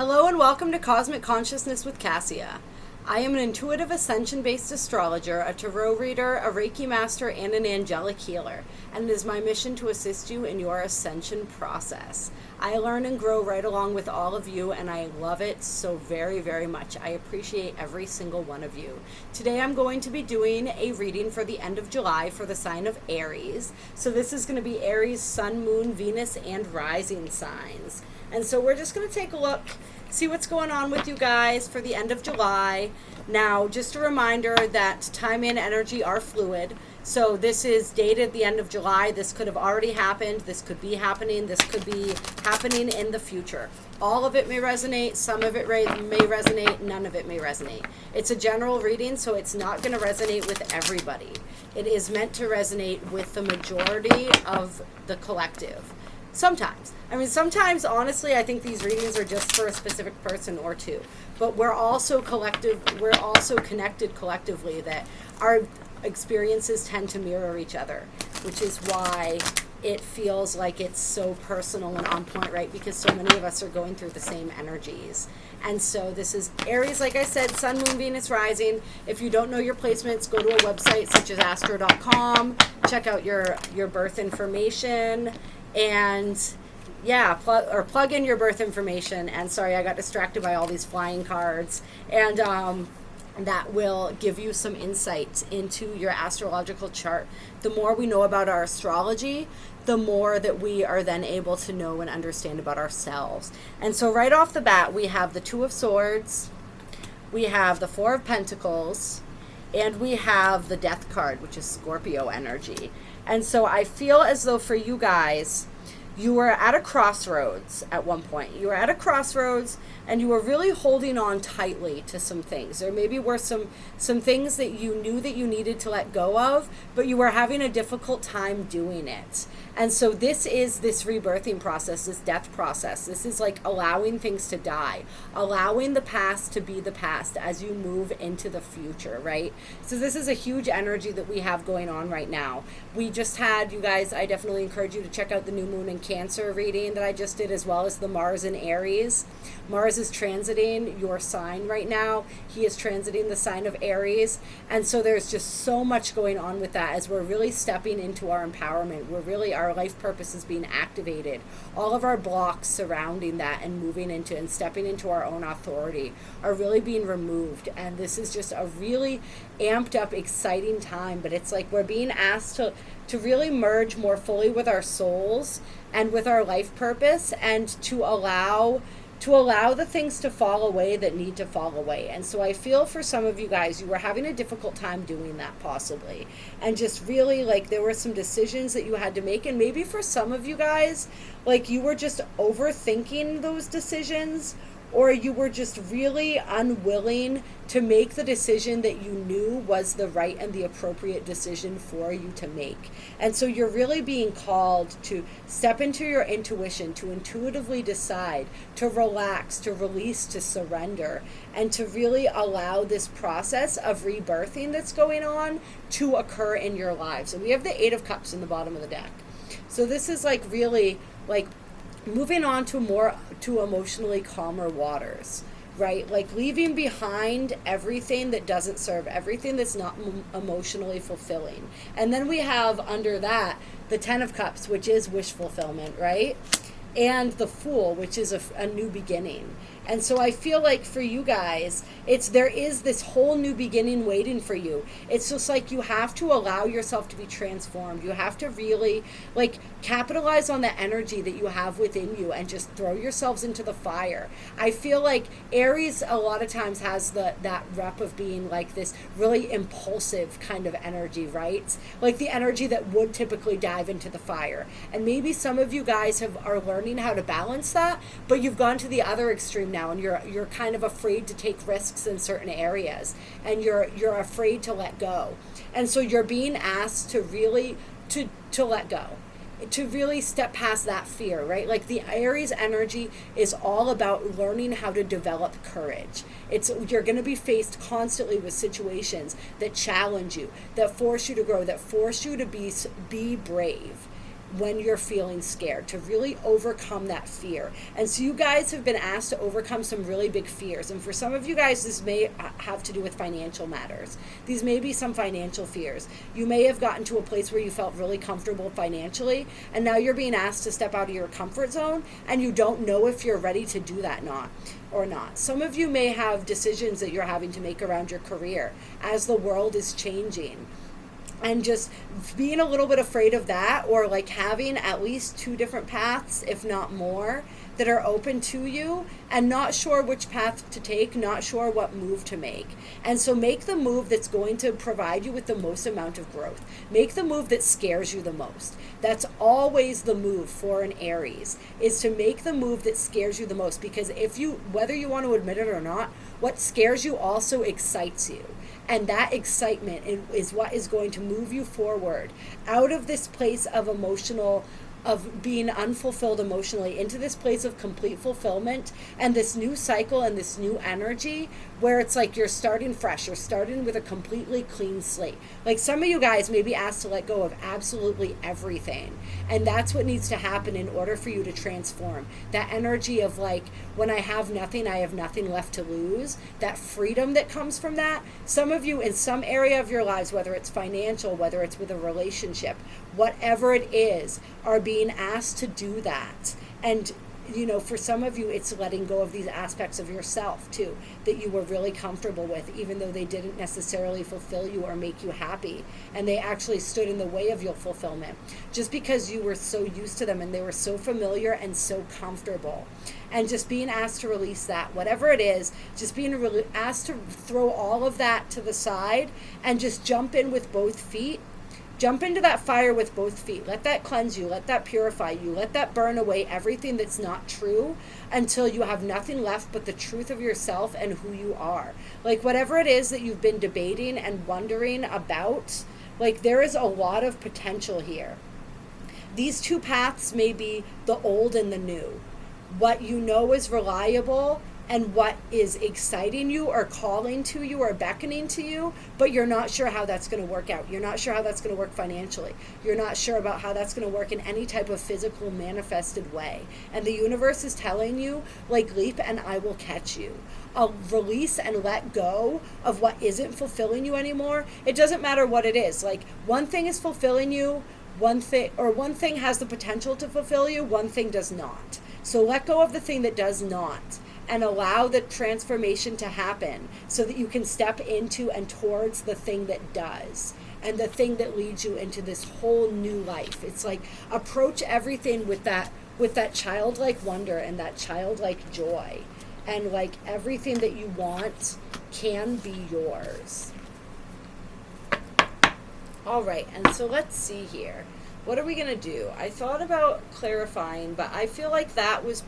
Hello and welcome to Cosmic Consciousness with Cassia. I am an intuitive ascension-based astrologer, a tarot reader, a Reiki master, and an angelic healer, and it is my mission to assist you in your ascension process. I learn and grow right along with all of you, and I love it so very, very much. I appreciate every single one of you. Today I'm going to be doing a reading for the end of July for the sign of Aries. So this is going to be Aries, Sun, Moon, Venus, and Rising signs. And so we're just going to take a look, see what's going on with you guys for the end of July. Now, just a reminder that time and energy are fluid. So this is dated the end of July. This could have already happened. This could be happening. This could be happening in the future. All of it may resonate. Some of it may resonate. None of it may resonate. It's a general reading, so it's not going to resonate with everybody. It is meant to resonate with the majority of the collective. Sometimes. Sometimes, honestly, I think these readings are just for a specific person or two. But we're also connected collectively, that our experiences tend to mirror each other, which is why it feels like it's so personal and on point, right? Because so many of us are going through the same energies. And so this is Aries, like I said, Sun, Moon, Venus, Rising. If you don't know your placements, go to a website such as astro.com, check out your birth information, and yeah, plug in your birth information. And sorry, I got distracted by all these flying cards. And that will give you some insight into your astrological chart. The more we know about our astrology, the more that we are then able to know and understand about ourselves. And so right off the bat, we have the Two of Swords, we have the Four of Pentacles, and we have the Death card, which is Scorpio energy. And so I feel as though for you guys, you were at a crossroads at one point. You were at a crossroads and you were really holding on tightly to some things. There maybe were some things that you knew that you needed to let go of, but you were having a difficult time doing it. And so this is this rebirthing process, this death process. This is like allowing things to die, allowing the past to be the past as you move into the future, right? So this is a huge energy that we have going on right now. We just had, you guys, I definitely encourage you to check out the new moon in Cancer reading that I just did, as well as the Mars in Aries. Mars is transiting your sign right now. He is transiting the sign of Aries. And so there's just so much going on with that as we're really stepping into our empowerment. Our life purpose is being activated. All of our blocks surrounding that and moving into and stepping into our own authority are really being removed. And this is just a really amped up, exciting time. But it's like we're being asked to really merge more fully with our souls and with our life purpose, and to allow the things to fall away that need to fall away. And so I feel for some of you guys, you were having a difficult time doing that possibly. And just really, like, there were some decisions that you had to make. And maybe for some of you guys, like, you were just overthinking those decisions, or you were just really unwilling to make the decision that you knew was the right and the appropriate decision for you to make. And so you're really being called to step into your intuition, to intuitively decide, to relax, to release, to surrender, and to really allow this process of rebirthing that's going on to occur in your lives. And we have the Eight of Cups in the bottom of the deck. So this is like really like moving on to emotionally calmer waters, right? Like leaving behind everything that doesn't serve, everything that's not emotionally fulfilling. And then we have under that the Ten of Cups, which is wish fulfillment, right? And the Fool, which is a new beginning. And so I feel like for you guys, there is this whole new beginning waiting for you. It's just like you have to allow yourself to be transformed. You have to really like capitalize on the energy that you have within you and just throw yourselves into the fire. I feel like Aries a lot of times has that rep of being like this really impulsive kind of energy, right? Like the energy that would typically dive into the fire. And maybe some of you guys are learning how to balance that, but you've gone to the other extreme now, and you're kind of afraid to take risks in certain areas, and you're afraid to let go. And so you're being asked to really to let go, to really step past that fear, right? Like the Aries energy is all about learning how to develop courage. You're going to be faced constantly with situations that challenge you, that force you to grow, that force you to be brave. when you're feeling scared, to really overcome that fear. And so you guys have been asked to overcome some really big fears. And for some of you guys, this may have to do with financial matters. These may be some financial fears. You may have gotten to a place where you felt really comfortable financially, and now you're being asked to step out of your comfort zone, and you don't know if you're ready to do that or not. Some of you may have decisions that you're having to make around your career as the world is changing. And just being a little bit afraid of that, or like having at least 2 different paths, if not more, that are open to you, and not sure which path to take, not sure what move to make. And so make the move that's going to provide you with the most amount of growth. Make the move that scares you the most. That's always the move for an Aries, is to make the move that scares you the most, because whether you want to admit it or not, what scares you also excites you. And that excitement is what is going to move you forward out of this place of being unfulfilled emotionally into this place of complete fulfillment, and this new cycle and this new energy where it's like you're starting fresh. You're starting with a completely clean slate. Like some of you guys may be asked to let go of absolutely everything. And that's what needs to happen in order for you to transform. That energy of like, when I have nothing, I have nothing left to lose. That freedom that comes from that. Some of you in some area of your lives, whether it's financial, whether it's with a relationship, whatever it is, are being asked to do that. And for some of you, it's letting go of these aspects of yourself too, that you were really comfortable with, even though they didn't necessarily fulfill you or make you happy. And they actually stood in the way of your fulfillment just because you were so used to them and they were so familiar and so comfortable. And just being asked to release that, whatever it is, just being asked to throw all of that to the side and just jump in with both feet. Jump into that fire with both feet. Let that cleanse you. Let that purify you. Let that burn away everything that's not true until you have nothing left but the truth of yourself and who you are. Like whatever it is that you've been debating and wondering about, like there is a lot of potential here. These 2 paths may be the old and the new. What you know is reliable and what is exciting you or calling to you or beckoning to you, but you're not sure how that's going to work out. You're not sure how that's going to work financially. You're not sure about how that's going to work in any type of physical manifested way. And the universe is telling you, like, leap and I will catch you. I'll release and let go of what isn't fulfilling you anymore. It doesn't matter what it is. Like, one thing is fulfilling you, one thing has the potential to fulfill you, one thing does not. So let go of the thing that does not, and allow the transformation to happen so that you can step into and towards the thing that does, and the thing that leads you into this whole new life. It's like approach everything with that childlike wonder and that childlike joy, and like everything that you want can be yours. All right, and so let's see here. What are we going to do? I thought about clarifying, but I feel like that was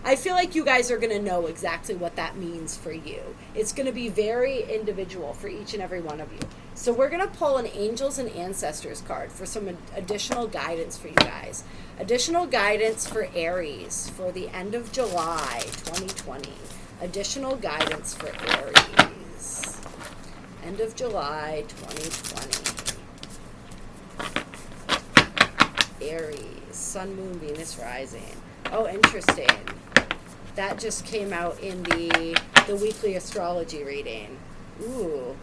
I feel like you guys are going to know exactly what that means for you. It's going to be very individual for each and every one of you. So we're going to pull an Angels and Ancestors card for some additional guidance for you guys. Additional guidance for Aries for the end of July 2020. Additional guidance for Aries. End of July 2020. Aries, Sun, Moon, Venus, Rising. Oh, interesting. That just came out in the weekly astrology reading. Ooh.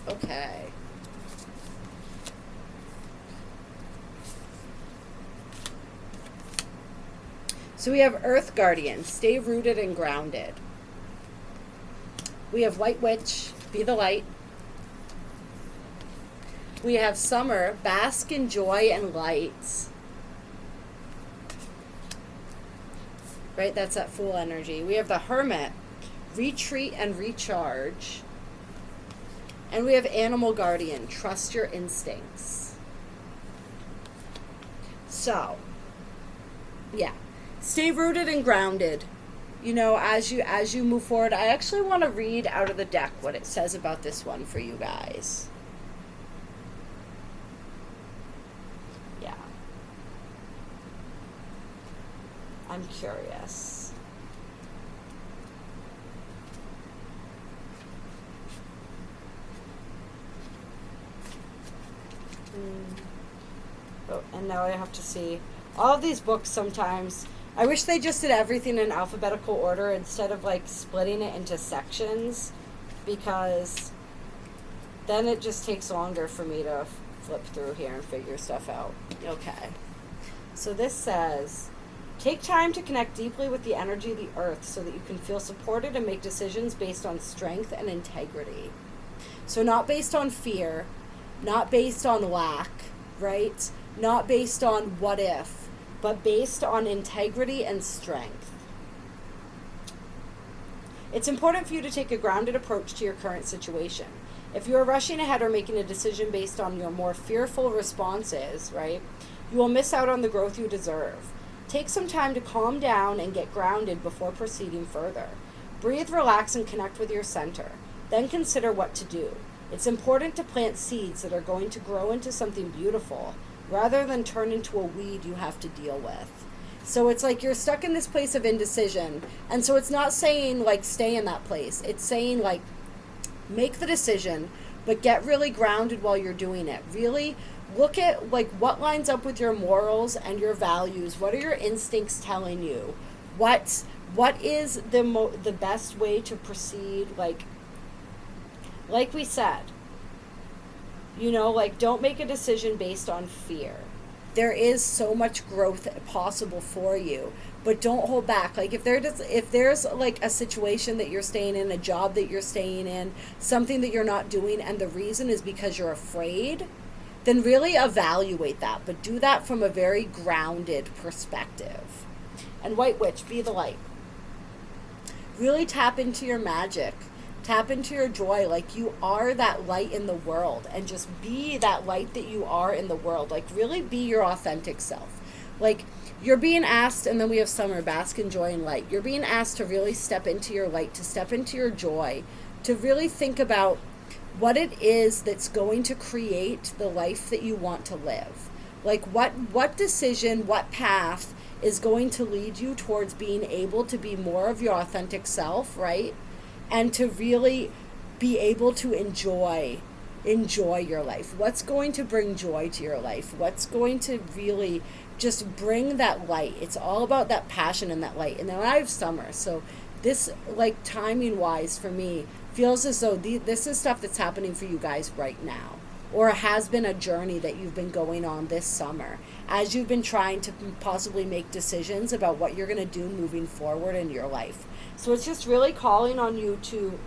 Okay. So we have Earth Guardian, stay rooted and grounded. We have White Witch, be the light. We have Summer, bask in joy and light. Right, that's that Fool energy. We have the Hermit, retreat and recharge. And we have Animal Guardian, trust your instincts. So, yeah, stay rooted and grounded. As you move forward. I actually want to read out of the deck what it says about this one for you guys. I'm curious. And now I have to see. All of these books sometimes, I wish they just did everything in alphabetical order instead of like splitting it into sections, because then it just takes longer for me to flip through here and figure stuff out. Okay. So this says, take time to connect deeply with the energy of the earth so that you can feel supported and make decisions based on strength and integrity. So not based on fear, not based on lack, right? Not based on what if, but based on integrity and strength. It's important for you to take a grounded approach to your current situation. If you are rushing ahead or making a decision based on your more fearful responses, right, you will miss out on the growth you deserve. Take some time to calm down and get grounded before proceeding further. Breathe, relax, and connect with your center. Then consider what to do. It's important to plant seeds that are going to grow into something beautiful, rather than turn into a weed you have to deal with. So it's like you're stuck in this place of indecision. And so it's not saying like stay in that place. It's saying like make the decision, but get really grounded while you're doing it. Really look at like what lines up with your morals and your values. What are your instincts telling you? What is the best way to proceed? Like we said, you know, like don't make a decision based on fear. There is so much growth possible for you, but don't hold back. Like if there's like a situation that you're staying in, a job that you're staying in, something that you're not doing, and the reason is because you're afraid, then really evaluate that, but do that from a very grounded perspective. And White Witch, be the light. Really tap into your magic. Tap into your joy, like you are that light in the world, and just be that light that you are in the world. Like really be your authentic self. Like you're being asked, and then we have Summer, bask in joy and light. You're being asked to really step into your light, to step into your joy, to really think about what it is that's going to create the life that you want to live. Like what decision, what path is going to lead you towards being able to be more of your authentic self, right? And to really be able to enjoy your life. What's going to bring joy to your life? What's going to really just bring that light? It's all about that passion and that light. And then I have Summer. So this, like timing wise for me, feels as though this is stuff that's happening for you guys right now. Or has been a journey that you've been going on this summer as you've been trying to possibly make decisions about what you're going to do moving forward in your life. So it's just really calling on you to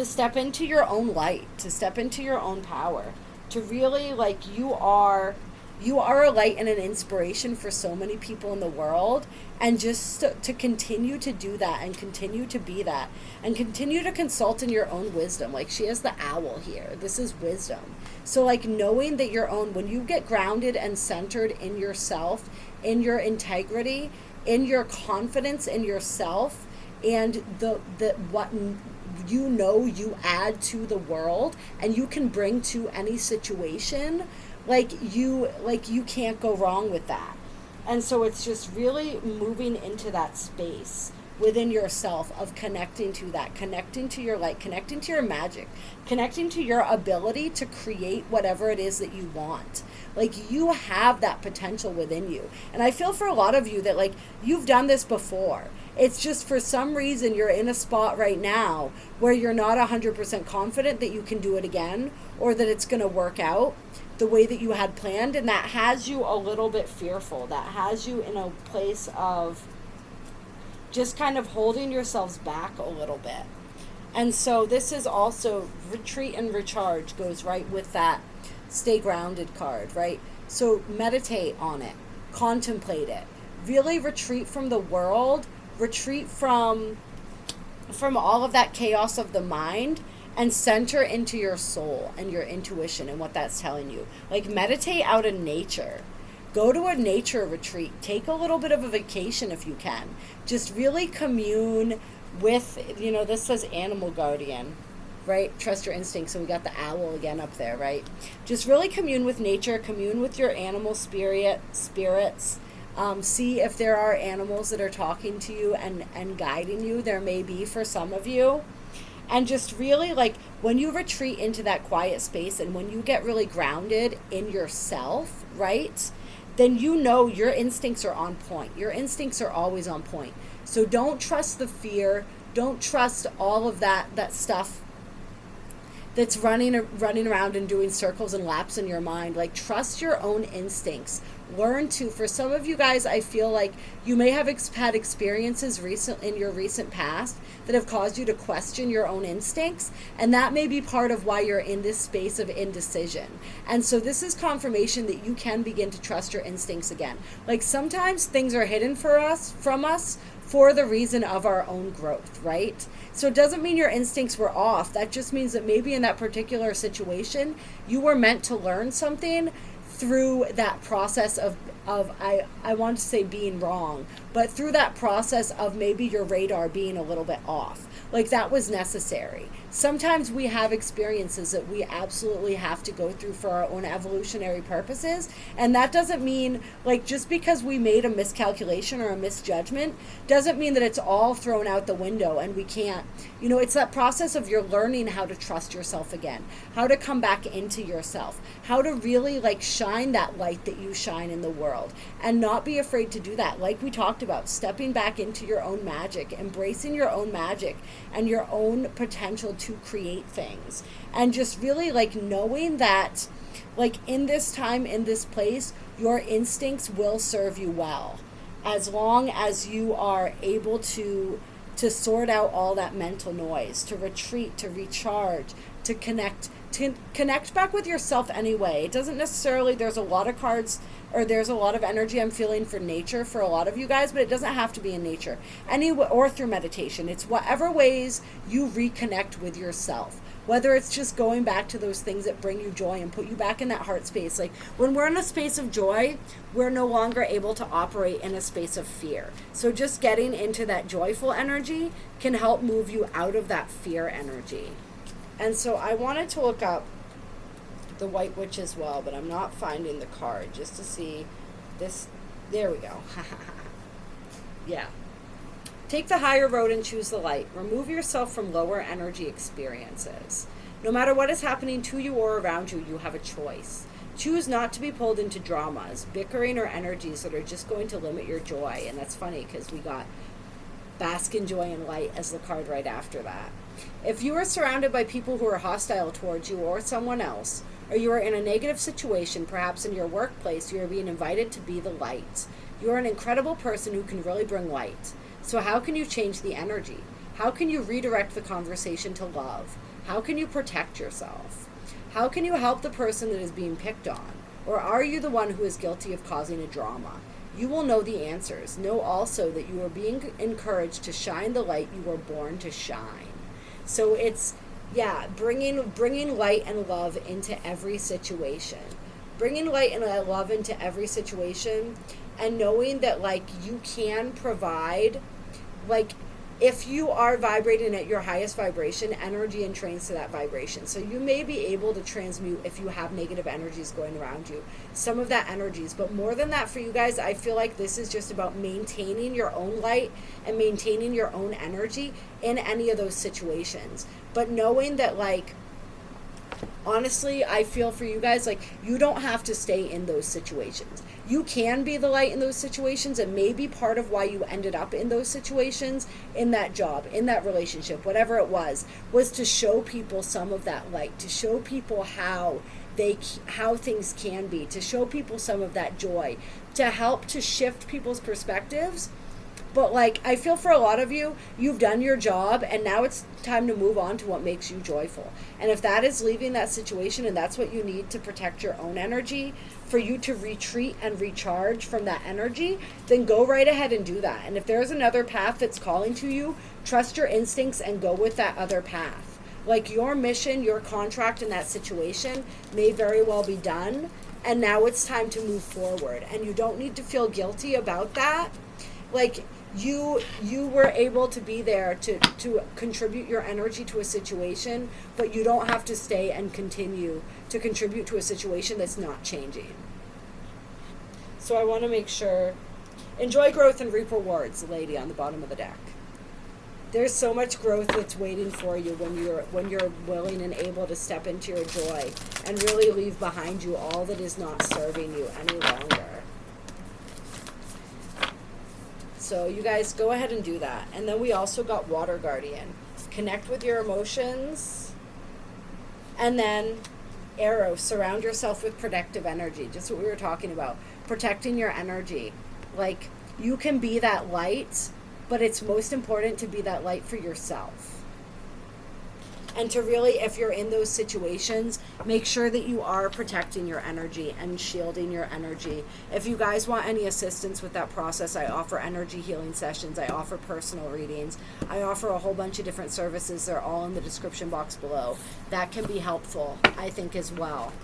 step into your own light, to step into your own power, to really like you are a light and an inspiration for so many people in the world, and just to continue to do that and continue to be that and continue to consult in your own wisdom. Like she has the owl here. This is wisdom. So like knowing that your own, when you get grounded and centered in yourself, in your integrity, in your confidence in yourself, and the what you know you add to the world and you can bring to any situation, like you can't go wrong with that. And so it's just really moving into that space within yourself of connecting to that, connecting to your light, connecting to your magic, connecting to your ability to create whatever it is that you want. Like you have that potential within you. And I feel for a lot of you that like you've done this before. It's just for some reason you're in a spot right now where you're not 100% confident that you can do it again, or that it's going to work out the way that you had planned. And that has you a little bit fearful. That has you in a place of just kind of holding yourselves back a little bit. And so this is also retreat and recharge goes right with that stay grounded card, right? So meditate on it, contemplate it, really retreat from the world, retreat from all of that chaos of the mind, and center into your soul and your intuition and what that's telling you. Like meditate out in nature. Go to a nature retreat. Take a little bit of a vacation if you can. Just really commune with, this says animal guardian, right? Trust your instincts. So we got the owl again up there, right? Just really commune with nature, commune with your animal spirits. See if there are animals that are talking to you and guiding you. There may be for some of you. And just really when you retreat into that quiet space and when you get really grounded in yourself, right? Then you know your instincts are on point. Your instincts are always on point. So don't trust the fear. Don't trust all of that stuff that's running around and doing circles and laps in your mind. Like, trust your own instincts. Learn to, for some of you guys, I feel like you may have had experiences in your recent past that have caused you to question your own instincts, and that may be part of why you're in this space of indecision. And so this is confirmation that you can begin to trust your instincts again. Like, sometimes things are hidden from us for the reason of our own growth, right? So it doesn't mean your instincts were off. That just means that maybe in that particular situation, you were meant to learn something through that process of I want to say being wrong, but through that process of maybe your radar being a little bit off. Like, that was necessary. Sometimes we have experiences that we absolutely have to go through for our own evolutionary purposes. And that doesn't mean, like, just because we made a miscalculation or a misjudgment, doesn't mean that it's all thrown out the window and we can't, it's that process of you're learning how to trust yourself again, how to come back into yourself, how to really, like, shine that light that you shine in the world and not be afraid to do that. Like we talked about, stepping back into your own magic, embracing your own magic and your own potential to create things, and just really, like, knowing that, like, in this time, in this place, your instincts will serve you well, as long as you are able to sort out all that mental noise, to retreat, to recharge, to connect back with yourself anyway. It doesn't necessarily, there's a lot of cards, or there's a lot of energy I'm feeling for nature for a lot of you guys, but it doesn't have to be in nature, or through meditation. It's whatever ways you reconnect with yourself, whether it's just going back to those things that bring you joy and put you back in that heart space. Like, when we're in a space of joy, we're no longer able to operate in a space of fear. So just getting into that joyful energy can help move you out of that fear energy. And so I wanted to look up the White Witch as well, but I'm not finding the card, just to see this. There we go. Yeah. Take the higher road and choose the light. Remove yourself from lower energy experiences. No matter what is happening to you or around you, you have a choice. Choose not to be pulled into dramas, bickering, or energies that are just going to limit your joy. And that's funny because we got bask in joy and light as the card right after that. If you are surrounded by people who are hostile towards you or someone else, or you are in a negative situation, perhaps in your workplace, you are being invited to be the light. You are an incredible person who can really bring light. So how can you change the energy? How can you redirect the conversation to love? How can you protect yourself? How can you help the person that is being picked on? Or are you the one who is guilty of causing a drama? You will know the answers. Know also that you are being encouraged to shine the light you were born to shine. So it's, bringing light and love into every situation. Bringing light and love into every situation, and knowing that, like, you can provide, like, if you are vibrating at your highest vibration, energy entrains to that vibration. So you may be able to transmute, if you have negative energies going around you, some of that energies. But more than that, for you guys, I feel like this is just about maintaining your own light and maintaining your own energy in any of those situations. But knowing that, like, honestly, I feel for you guys, like, you don't have to stay in those situations. You can be the light in those situations, and maybe part of why you ended up in those situations, in that job, in that relationship, whatever it was to show people some of that light, to show people how things can be, to show people some of that joy, to help to shift people's perspectives. But, like, I feel for a lot of you, you've done your job, and now it's time to move on to what makes you joyful. And if that is leaving that situation, and that's what you need to protect your own energy, for you to retreat and recharge from that energy, then go right ahead and do that. And if there's another path that's calling to you, trust your instincts and go with that other path. Like, your mission, your contract in that situation may very well be done, and now it's time to move forward. And you don't need to feel guilty about that. Like, you were able to be there to contribute your energy to a situation, but you don't have to stay and continue to contribute to a situation that's not changing. So I want to make sure, enjoy growth and reap rewards, the lady on the bottom of the deck. There's so much growth that's waiting for you when you're willing and able to step into your joy and really leave behind you all that is not serving you any longer. So you guys go ahead and do that. And then we also got Water Guardian. Connect with your emotions. And then Arrow, surround yourself with protective energy. Just what we were talking about. Protecting your energy. Like, you can be that light, but it's most important to be that light for yourself. And to really, if you're in those situations, make sure that you are protecting your energy and shielding your energy. If you guys want any assistance with that process, I offer energy healing sessions. I offer personal readings. I offer a whole bunch of different services. They're all in the description box below. That can be helpful, I think, as well,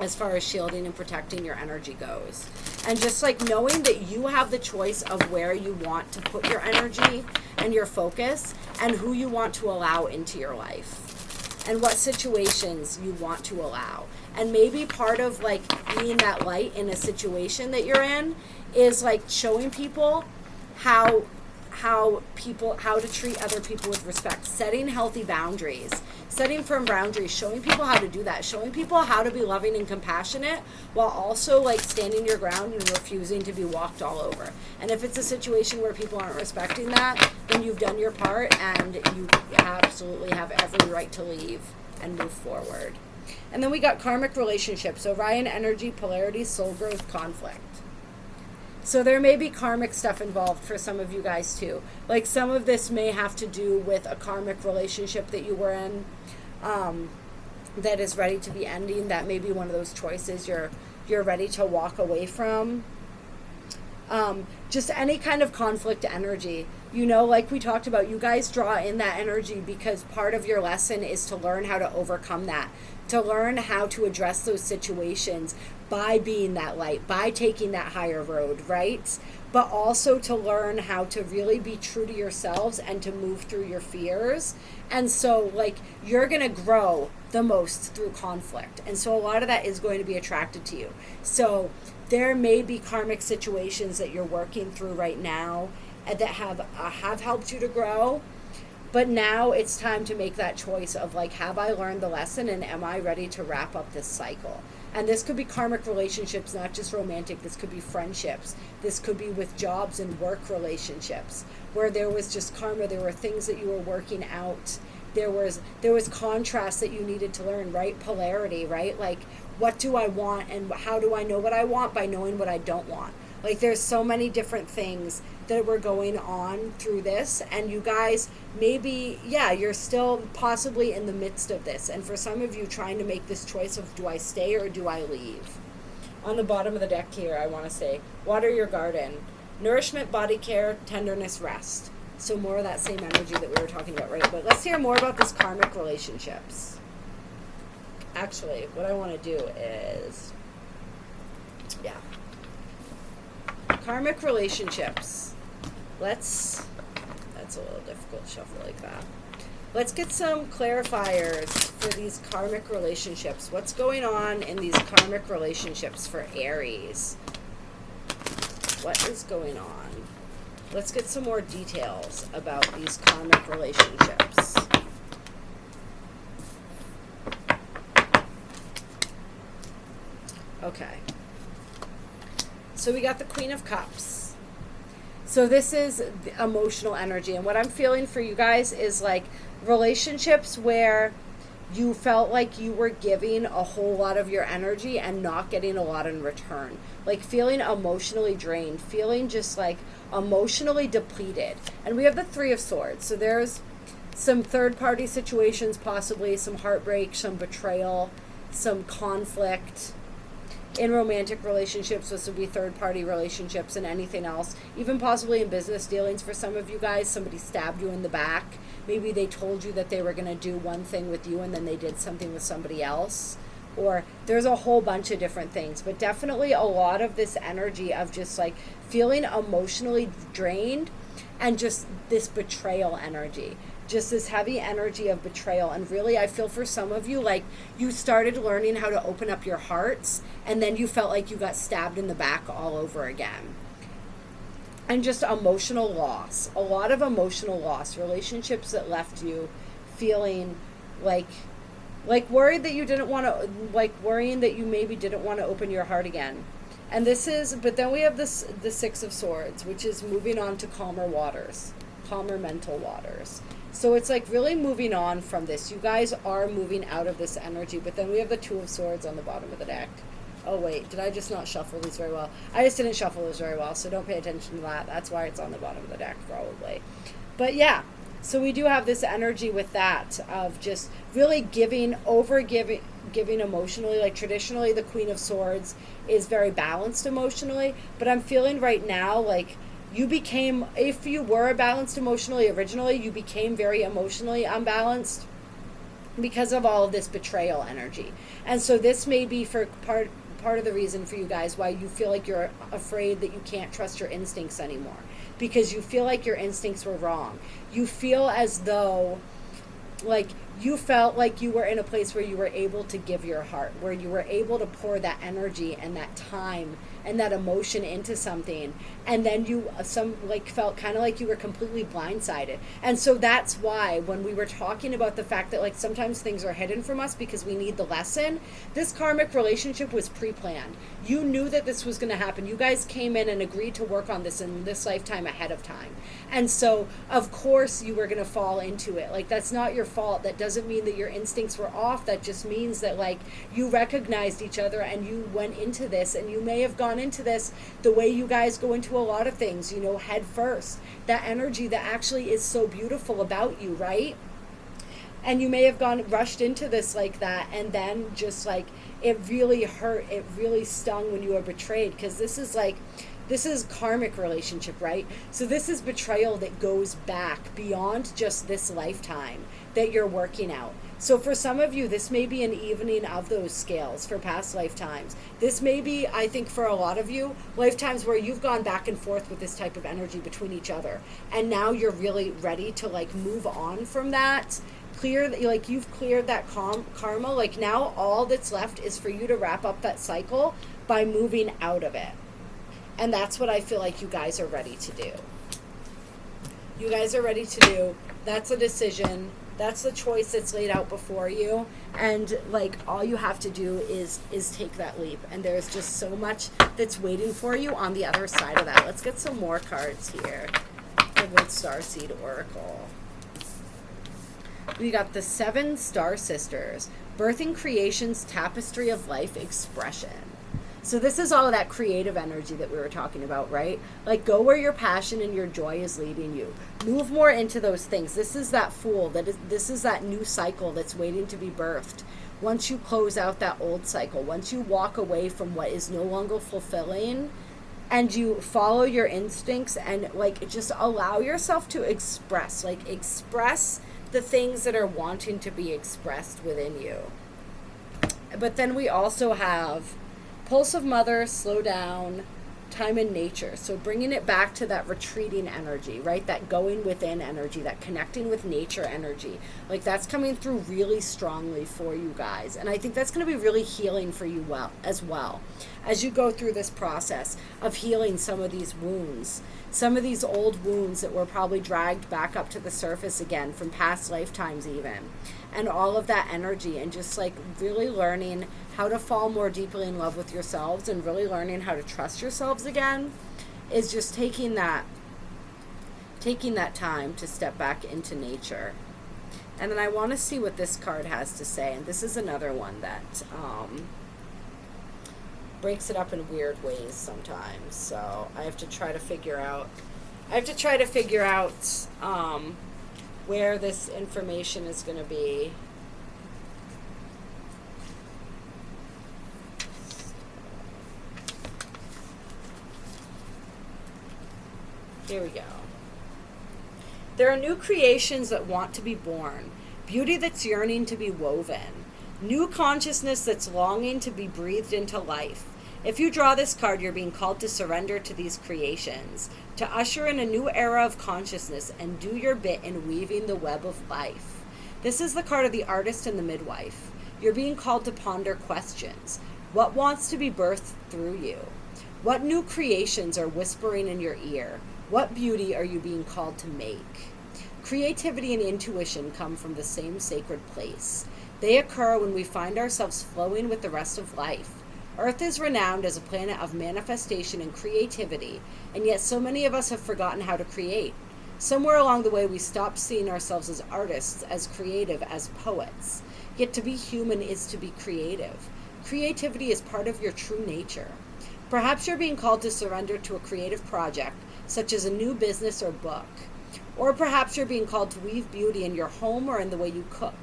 as far as shielding and protecting your energy goes. And just like knowing that you have the choice of where you want to put your energy and your focus and who you want to allow into your life and what situations you want to allow. And maybe part of like being that light in a situation that you're in is like showing people how to treat other people with respect, setting healthy boundaries, setting firm boundaries, showing people how to do that, showing people how to be loving and compassionate while also like standing your ground and refusing to be walked all over. And if it's a situation where people aren't respecting that, then you've done your part and you absolutely have every right to leave and move forward. And then we got karmic relationships, Orion energy, polarity, soul growth, conflict. So there may be karmic stuff involved for some of you guys too. Like some of this may have to do with a karmic relationship that you were in that is ready to be ending. That may be one of those choices you're ready to walk away from. Just any kind of conflict energy. You know, like we talked about, you guys draw in that energy because part of your lesson is to learn how to overcome that, to learn how to address those situations by being that light, by taking that higher road, right? But also to learn how to really be true to yourselves and to move through your fears. And so, like, you're going to grow the most through conflict. And so a lot of that is going to be attracted to you. So there may be karmic situations that you're working through right now that have helped you to grow. But now it's time to make that choice of like, have I learned the lesson and am I ready to wrap up this cycle? And this could be karmic relationships, not just romantic. This could be friendships. This could be with jobs and work relationships where there was just karma. There were things that you were working out. There was contrast that you needed to learn, right? Polarity, right? Like, what do I want and how do I know what I want? By knowing what I don't want. Like, there's so many different things that were going on through this, and you guys maybe, you're still possibly in the midst of this, and for some of you trying to make this choice of do I stay or do I leave. On the bottom of the deck here, I want to say water your garden, nourishment, body care, tenderness, rest. So more of that same energy that we were talking about, right? But let's hear more about this karmic relationships. Actually, what I want to do is karmic relationships. That's a little difficult shuffle like that. Let's get some clarifiers for these karmic relationships. What's going on in these karmic relationships for Aries? What is going on? Let's get some more details about these karmic relationships. Okay. So we got the Queen of Cups. So this is the emotional energy. And what I'm feeling for you guys is like relationships where you felt like you were giving a whole lot of your energy and not getting a lot in return. Like feeling emotionally drained, feeling just like emotionally depleted. And we have the Three of Swords. So there's some third-party situations, possibly some heartbreak, some betrayal, some conflict. In romantic relationships, this would be third-party relationships and anything else. Even possibly in business dealings for some of you guys, somebody stabbed you in the back. Maybe they told you that they were going to do one thing with you and then they did something with somebody else. Or there's a whole bunch of different things. But definitely a lot of this energy of just like feeling emotionally drained and just this betrayal energy. Just this heavy energy of betrayal. And really, I feel for some of you, like you started learning how to open up your hearts and then you felt like you got stabbed in the back all over again. and just emotional loss, a lot of emotional loss, relationships that left you feeling like worried that you didn't want to, like worrying that you maybe didn't want to open your heart again. And this is, but then we have this, the Six of Swords, which is moving on to calmer waters, calmer mental waters. So it's like really moving on from this. You guys are moving out of this energy, but then we have the Two of Swords on the bottom of the deck. Oh wait, did I just not shuffle these very well? I just didn't shuffle these very well, so don't pay attention to that. That's why it's on the bottom of the deck, probably. But yeah, so we do have this energy with that of just really giving emotionally. Like traditionally, the Queen of Swords is very balanced emotionally, but I'm feeling right now like you became, if you were balanced emotionally originally, you became very emotionally unbalanced because of all of this betrayal energy. And so this may be for part of the reason for you guys why you feel like you're afraid that you can't trust your instincts anymore, because you feel like your instincts were wrong. You feel as though like you felt like you were in a place where you were able to give your heart, where you were able to pour that energy and that time and that emotion into something, and then you felt kind of like you were completely blindsided. And so that's why when we were talking about the fact that like sometimes things are hidden from us because we need the lesson, this karmic relationship was pre-planned. You knew that this was going to happen. You guys came in and agreed to work on this in this lifetime ahead of time. And so of course you were going to fall into it. Like that's not your fault. That doesn't mean that your instincts were off. That just means that like you recognized each other and you went into this, and you may have gone into this the way you guys go into a lot of things, you know, head first. That energy that actually is so beautiful about you, right? And you may have rushed into this like that, and then just like it really hurt, it really stung when you were betrayed, because this is karmic relationship, right? So this is betrayal that goes back beyond just this lifetime that you're working out. So for some of you, this may be an evening of those scales for past lifetimes. This may be, I think for a lot of you, lifetimes where you've gone back and forth with this type of energy between each other. And now you're really ready to like move on from that. You've cleared that karma. Like now all that's left is for you to wrap up that cycle by moving out of it. And that's what I feel like you guys are ready to do. You guys are ready to do. That's a decision. That's the choice that's laid out before you. And like all you have to do is take that leap. And there's just so much that's waiting for you on the other side of that. Let's get some more cards here. The good Starseed Oracle. We got the 7 Star Sisters. Birthing Creation's Tapestry of Life Expression. So this is all of that creative energy that we were talking about, right? Like go where your passion and your joy is leading you. Move more into those things. This is that Fool. This is that new cycle that's waiting to be birthed. Once you close out that old cycle, once you walk away from what is no longer fulfilling, and you follow your instincts and like just allow yourself to express the things that are wanting to be expressed within you. But then we also have Pulse of Mother, Slow Down, Time in Nature. So bringing it back to that retreating energy, right? That going within energy, that connecting with nature energy. Like that's coming through really strongly for you guys. And I think that's going to be really healing for you as well. As you go through this process of healing some of these wounds, some of these old wounds that were probably dragged back up to the surface again from past lifetimes even. And all of that energy, and just like really learning how to fall more deeply in love with yourselves and really learning how to trust yourselves again is just taking that time to step back into nature. And then I want to see what this card has to say. And this is another one that breaks it up in weird ways sometimes. So I have to try to figure out where this information is going to be. Here we go. There are new creations that want to be born, beauty that's yearning to be woven, new consciousness that's longing to be breathed into life. If you draw this card, you're being called to surrender to these creations, to usher in a new era of consciousness and do your bit in weaving the web of life. This is the card of the artist and the midwife. You're being called to ponder questions. What wants to be birthed through you? What new creations are whispering in your ear? What beauty are you being called to make? Creativity and intuition come from the same sacred place. They occur when we find ourselves flowing with the rest of life. Earth is renowned as a planet of manifestation and creativity, and yet so many of us have forgotten how to create. Somewhere along the way, we stopped seeing ourselves as artists, as creative, as poets. Yet to be human is to be creative. Creativity is part of your true nature. Perhaps you're being called to surrender to a creative project, such as a new business or book. Or perhaps you're being called to weave beauty in your home or in the way you cook.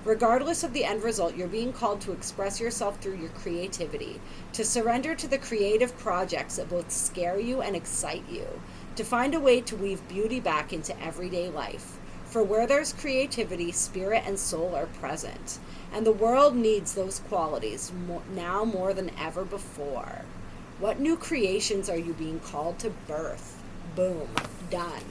Regardless of the end result, you're being called to express yourself through your creativity, to surrender to the creative projects that both scare you and excite you, to find a way to weave beauty back into everyday life. For where there's creativity, spirit and soul are present, and the world needs those qualities now more than ever before. What new creations are you being called to birth? Boom, done.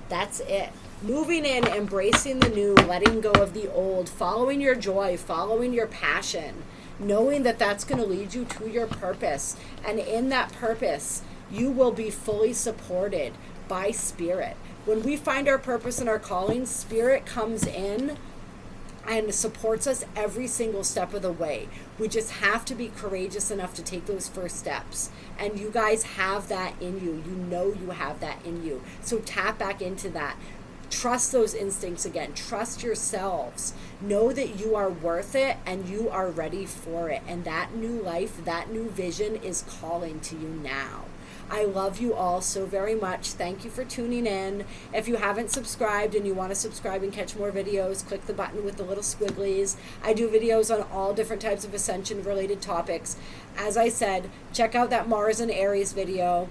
That's it. Moving in, embracing the new, letting go of the old, following your joy, following your passion, knowing that that's going to lead you to your purpose. And in that purpose, you will be fully supported by spirit. When we find our purpose and our calling, spirit comes in and supports us every single step of the way. We just have to be courageous enough to take those first steps. And you guys have that in you. You know you have that in you. So tap back into that. Trust those instincts again. Trust yourselves. Know that you are worth it and you are ready for it. And that new life, that new vision is calling to you now. I love you all so very much. Thank you for tuning in. If you haven't subscribed and you want to subscribe and catch more videos, click the button with the little squigglies. I do videos on all different types of Ascension related topics. As I said, check out that Mars and Aries video.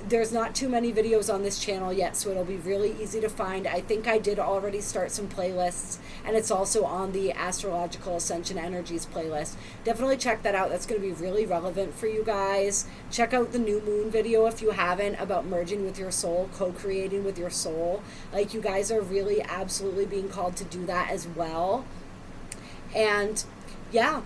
There's not too many videos on this channel yet, so it'll be really easy to find. I think I did already start some playlists, and it's also on the Astrological Ascension Energies playlist. Definitely check that out. That's going to be really relevant for you guys. Check out the new moon video if you haven't, about merging with your soul, co-creating with your soul. Like, you guys are really absolutely being called to do that as well. And yeah,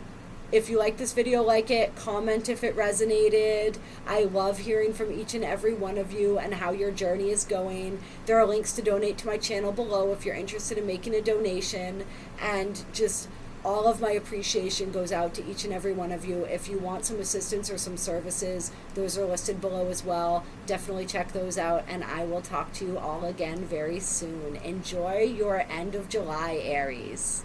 if you like this video, like it, comment if it resonated. I love hearing from each and every one of you and how your journey is going. There are links to donate to my channel below if you're interested in making a donation. And just all of my appreciation goes out to each and every one of you. If you want some assistance or some services, those are listed below as well. Definitely check those out, and I will talk to you all again very soon. Enjoy your end of July, Aries.